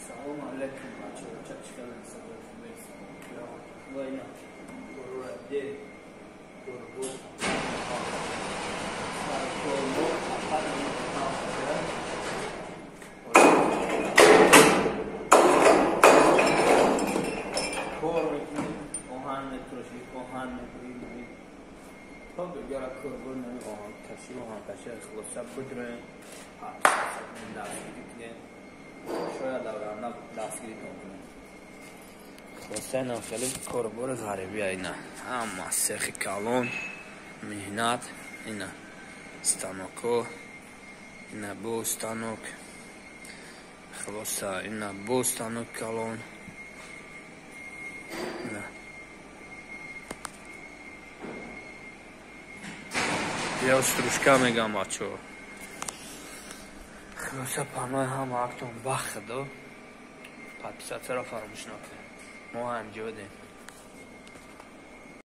سلام علیکم بچه ها چه کردن سلام میرسم و اینا برو رده برو خب دیگه کاربر نمی آهان کشی خلاصه بدرن دستگیری کنه شاید دورانه دستگیری کنه خلاصه نخیلی کاربر غریبی اینا اما سخی کالون مهنت اینا ستانوکو اینا بو ستانوک خلاصه اینا بو ستانوک کالون یا استروشکا میگم بچه ها خلاصه پانوی هم اکتون بخ دو پس چرا فراموش نکنیم ما هم جودیم